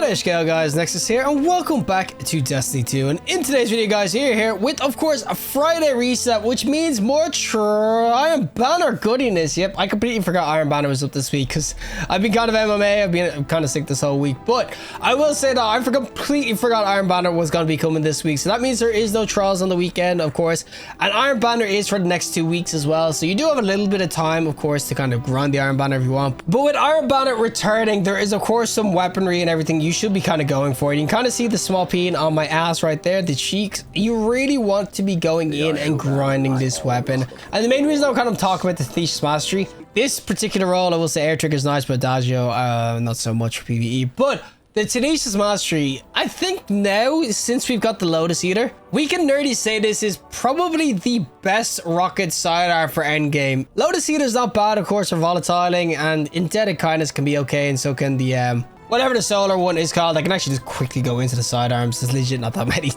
G'day scale guys, Nexas here and welcome back to Destiny 2. And in today's video guys, here with of course a Friday reset, which means more Iron Banner goodiness. Yep, I completely forgot Iron Banner was up this week because I've been kind of MMA, I've been kind of sick this whole week. But I will say that I completely forgot Iron Banner was going to be coming this week. So that means there is no trials on the weekend, of course. And Iron Banner is for the next 2 weeks as well. So you do have a little bit of time, of course, to kind of grind the Iron Banner if you want. But with Iron Banner returning, there is of course some weaponry and everything you should be kind of going for. You can kind of see the small peen on my ass right there, the cheeks. You really want to be going in and grinding this weapon. And the main reason I'm kind of talking about the Tinasha'S mastery, this particular role, I will say air trigger is nice, but Adagio, not so much for PvE. But the Tinasha'S mastery, I think now, since we've got the Lotus Eater, we can nerdy say this is probably the best rocket sidearm for endgame. Lotus Eater is not bad, of course, for volatiling, and indebted kindness can be okay, and so can the whatever the solar one is called. I can actually just quickly go into the sidearms. There's legit not that many.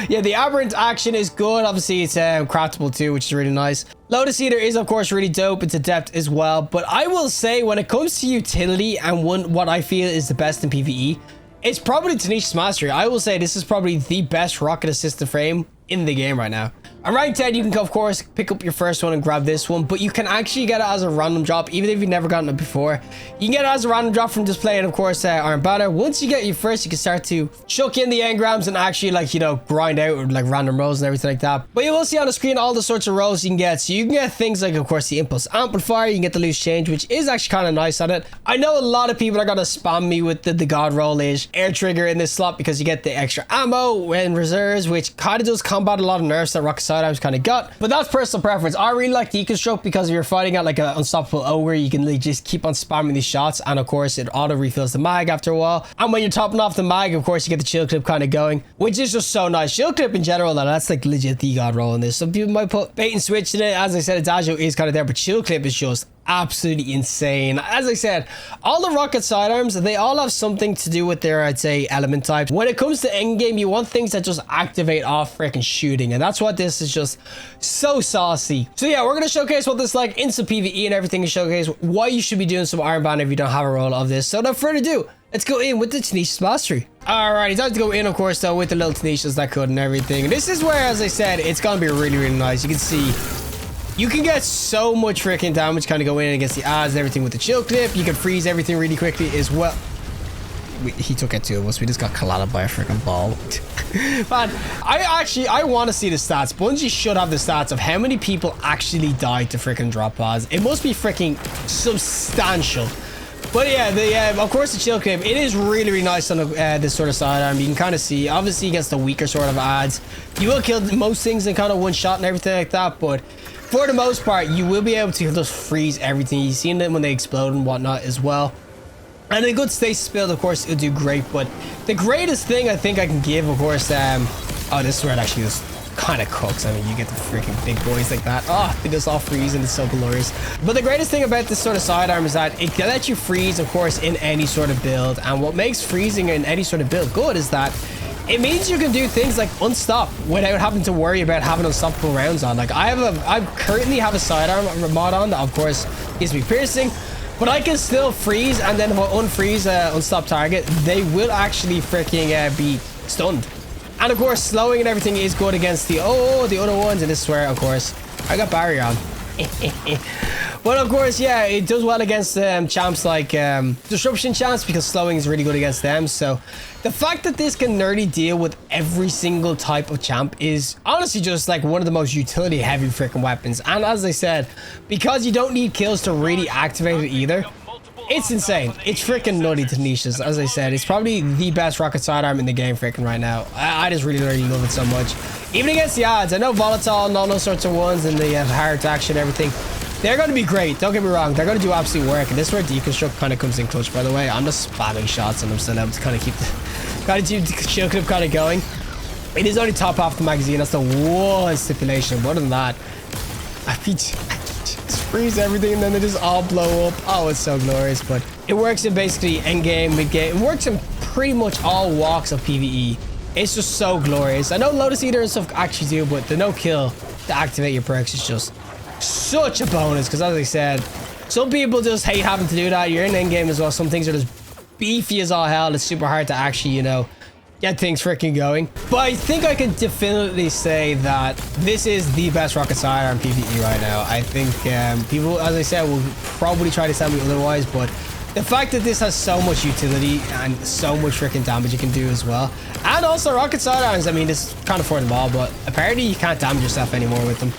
Yeah, the aberrant action is good. Obviously, it's craftable too, which is really nice. Lotus Eater is, of course, really dope. It's adept as well. But I will say, when it comes to utility and what I feel is the best in PvE, it's probably Tinasha'S mastery. I will say this is probably the best rocket assisted frame in the game right now. On rank 10, you can, of course, pick up your first one and grab this one, but you can actually get it as a random drop, even if you've never gotten it before. You can get it as a random drop from just playing, of course, Iron Banner. Once you get your first, you can start to chuck in the engrams and actually, like, you know, grind out with, like, random rolls and everything like that. But you will see on the screen all the sorts of rolls you can get. So you can get things like, of course, the Impulse Amplifier. You can get the Loose Change, which is actually kind of nice on it. I know a lot of people are going to spam me with the God roll is air trigger in this slot because you get the extra ammo and reserves, which kind of does combat a lot of nerfs that rocket sidearms kind of got. But that's personal preference. I really like Deconstruct because if you're fighting at like an unstoppable ogre, you can like just keep on spamming these shots, and of course it auto refills the mag after a while. And when you're topping off the mag, of course you get the chill clip kind of going, which is just so nice. Chill clip in general, that's like legit the God roll in this. Some people might put bait and switch in it. As I said, Adagio is kind of there, but chill clip is just absolutely insane. As I said, all the rocket sidearms, they all have something to do with their, I'd say, element types. When it comes to endgame, you want things that just activate off freaking shooting, and that's what this is, just so saucy. So yeah, we're gonna showcase what this is like in some PvE and everything, and showcase why you should be doing some Iron Banner if you don't have a roll of this. So without further ado, let's go in with the Tinasha'S mastery. Alrighty, time to go in, of course, though, with the little Tinasha'S that could and everything. This is where, as I said, it's gonna be really, really nice. You can see you can get so much freaking damage kind of going in against the odds and everything with the chill clip. You can freeze everything really quickly as well. He took out two of us. We just got collided by a freaking ball. Man, I want to see the stats. Bungie should have the stats of how many people actually died to freaking drop pods. It must be freaking substantial. But yeah, of course the chill clip, it is really, really nice on this sort of sidearm. You can kind of see, obviously against the weaker sort of odds, you will kill most things in kind of one shot and everything like that, but for the most part, you will be able to just freeze everything. You've seen them when they explode and whatnot as well. And a good stasis build, of course, it'll do great. But the greatest thing I think I can give, of course, oh, this is where it actually just kind of cooks. I mean, you get the freaking big boys like that. Oh, they just all freeze and it's so glorious. But the greatest thing about this sort of sidearm is that it can let you freeze, of course, in any sort of build. And what makes freezing in any sort of build good is that it means you can do things like unstop without having to worry about having unstoppable rounds on. Like I currently have a sidearm mod on that, of course, gives me piercing, but I can still freeze, and then if I unfreeze unstop target, they will actually freaking be stunned. And of course, slowing and everything is good against the other ones, and this is where, of course, I got barrier on. But of course, yeah, it does well against champs like disruption champs, because slowing is really good against them. So the fact that this can nerdy deal with every single type of champ is honestly just like one of the most utility heavy freaking weapons. And as I said, because you don't need kills to really activate it either, it's insane. It's freaking nutty Tinasha'S. As I said, it's probably the best rocket sidearm in the game freaking right now. I just really, really love it so much. Even against the odds, I know volatile and all those sorts of ones, and the hard action and everything, they're going to be great. Don't get me wrong. They're going to do absolute work. And this is where Deconstruct kind of comes in clutch, by the way. I'm just spamming shots and I'm still able to kind of keep the chill clip kind of going. It is only top off the magazine. That's the one stipulation. More than that, I just freeze everything and then they just all blow up. Oh, it's so glorious. But it works in basically endgame, mid-game. It works in pretty much all walks of PvE. It's just so glorious. I know Lotus Eater and stuff actually do, but the no kill to activate your perks is just such a bonus, because as I said, some people just hate having to do that. You're in endgame as well. Some things are just beefy as all hell. It's super hard to actually, you know, get things freaking going. But I think I can definitely say that this is the best rocket sidearm PvE right now. I think people, as I said, will probably try to tell me otherwise, but the fact that this has so much utility and so much freaking damage you can do as well. And also rocket sidearms, I mean, this kind of for them all, but apparently you can't damage yourself anymore with them.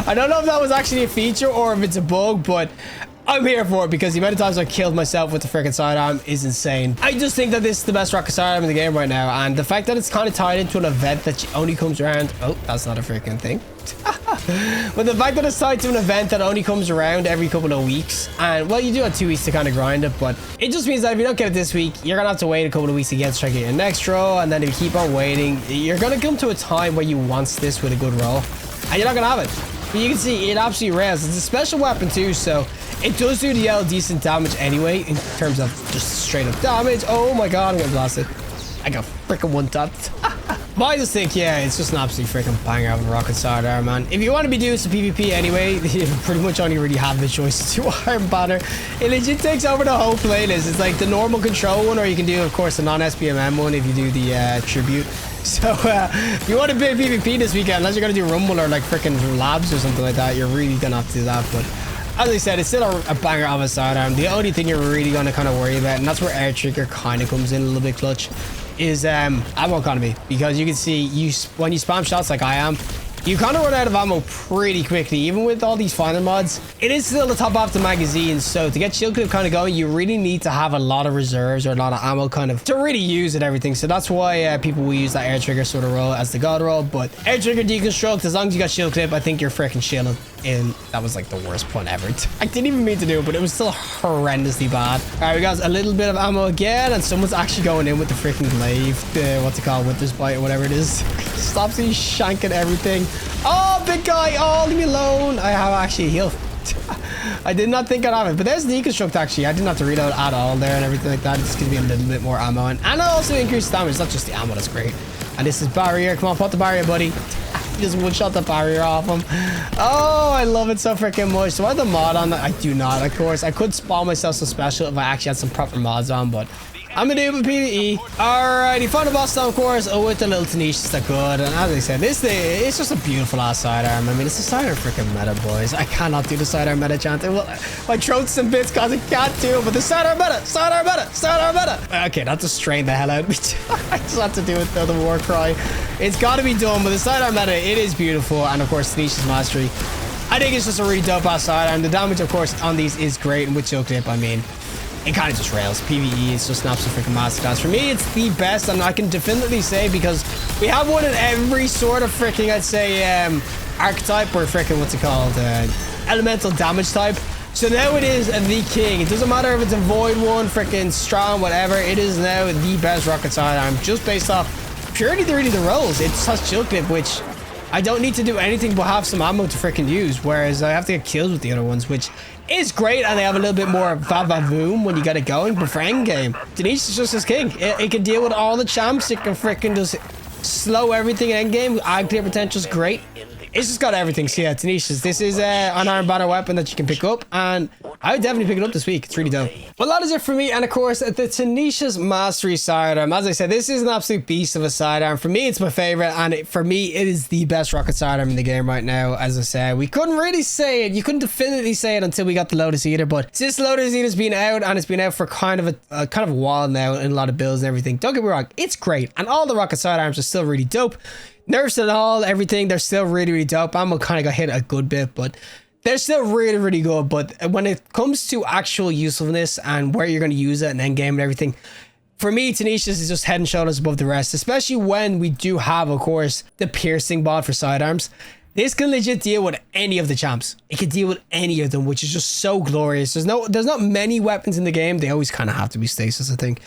I don't know if that was actually a feature or if it's a bug, but I'm here for it because the amount of times I killed myself with the freaking sidearm is insane. I just think that this is the best rocket sidearm in the game right now, and the fact that it's kind of tied into an event that only comes around. Oh, that's not a freaking thing. But the fact that it's tied to an event that only comes around every couple of weeks, and well, you do have 2 weeks to kind of grind it, but it just means that if you don't get it this week, you're gonna have to wait a couple of weeks again to try to get your next roll, and then if you keep on waiting, you're gonna come to a time where you want this with a good roll, and you're not gonna have it. But you can see it absolutely rails. It's a special weapon too, so it does do the L decent damage anyway in terms of just straight up damage. Oh my god, I'm gonna blast it. I got freaking one tapped. But I just think, yeah, it's just an absolute freaking banger of a rocket sidearm, man. If you want to be doing some PvP anyway, you pretty much only really have the choice to Iron Banner. It legit takes over the whole playlist. It's like the normal control one, or you can do, of course, the non-SPMM one if you do the tribute. So if you want to play PvP this weekend, unless you're going to do Rumble or like freaking Labs or something like that, you're really going to have to do that. But as I said, it's still a banger of a sidearm. The only thing you're really going to kind of worry about, and that's where air trigger kind of comes in a little bit clutch, is ammo economy. Because you can see when you spam shots like I am, you kind of run out of ammo pretty quickly. Even with all these finder mods, it is still the top off the magazine, so to get shield clip kind of going, you really need to have a lot of reserves or a lot of ammo kind of to really use and everything. So that's why people will use that air trigger sort of roll as the god roll. But air trigger deconstruct, as long as you got shield clip, I think you're freaking shielded. And that was like the worst pun ever. I didn't even mean to do it, but it was still horrendously bad. All right, we got a little bit of ammo again, and someone's actually going in with the freaking glaive, what's it called, winter's bite or whatever it is. Stops me shanking everything. Oh, big guy, oh, leave me alone. I have actually healed. I did not think I'd have it, but there's the deconstruct actually. I didn't have to reload at all there and everything like that. It's gonna be a little bit more ammo, and I also increased damage. It's not just the ammo, that's great. And this is barrier. Come on, put the barrier, buddy. Just one shot the barrier off him. Oh, I love it so freaking much. Do I have the mod on that? I do not, of course. I could spawn myself some special if I actually had some proper mods on, but I'm gonna do it with PvE. Alrighty, final boss down, of course, with the little Tinasha'S that good. And as I said, this thing, it's just a beautiful ass sidearm. I mean, it's a sidearm freaking meta, boys. I cannot do the sidearm meta chanting. Well, my throat's in bits because I can't do it, but the sidearm meta, sidearm meta, sidearm meta. Okay, that just strained the hell out of me. I just have to do it though, the war cry. It's got to be done, but the sidearm meta, it is beautiful. And of course, Tinasha'S mastery. I think it's just a really dope ass sidearm. The damage, of course, on these is great. And with shield clip, I mean, it kind of just rails. PvE, it's just an absolute freaking masterclass. For me, it's the best, and I can definitely say because we have one in every sort of freaking, I'd say, archetype or freaking, what's it called? Elemental damage type. So now it is the king. It doesn't matter if it's a void one, freaking strong, whatever. It is now the best rocket sidearm just based off purely the rolls. It just has chill clip, which I don't need to do anything but have some ammo to freaking use, whereas I have to get kills with the other ones, which is great, and they have a little bit more va-va-voom when you get it going. But for endgame, Denise is just his king. It can deal with all the champs. It can freaking just slow everything in endgame. Ag clear potential is great. It's just got everything. So yeah, Tinasha'S, this is an iron banner weapon that you can pick up, and I would definitely pick it up this week. It's really dope. Well, that is it for me, and of course, the Tinasha'S Mastery Sidearm. As I said, this is an absolute beast of a sidearm. For me, it's my favorite, and for me, it is the best rocket sidearm in the game right now. As I said, we couldn't really say it. You couldn't definitively say it until we got the Lotus Eater, but since Lotus Eater's been out, and it's been out for kind of a while now in a lot of builds and everything, don't get me wrong, it's great, and all the rocket sidearms are still really dope. Nerfs and all, everything, they're still really dope. Ammo kind of got hit a good bit, but they're still really good. But when it comes to actual usefulness and where you're going to use it and endgame and everything, for me, Tinasha'S is just head and shoulders above the rest, especially when we do have, of course, the piercing bot for sidearms. This can legit deal with any of the champs. It can deal with any of them, which is just so glorious. There's not many weapons in the game. They always kind of have to be stasis, I think.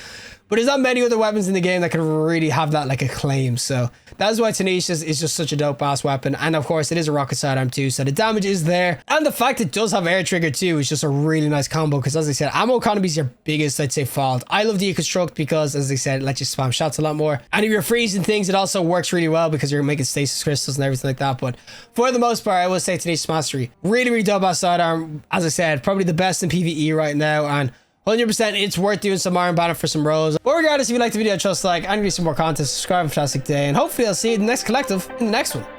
But there's not many other weapons in the game that can really have that like a claim. So that's why Tinasha'S is just such a dope ass weapon. And of course it is a rocket sidearm too. So the damage is there. And the fact it does have air trigger too is just a really nice combo. Because as I said, ammo economy is your biggest, I'd say, fault. I love Deconstruct because, as I said, it lets you spam shots a lot more. And if you're freezing things, it also works really well because you're making stasis crystals and everything like that. But for the most part, I will say Tinasha'S Mastery. Really dope ass sidearm. As I said, probably the best in PvE right now. And 100% it's worth doing some Iron Banner for some rolls. But regardless, if you liked the video, just like, and give me some more content, subscribe, fantastic day, and hopefully I'll see you in the next collective in the next one.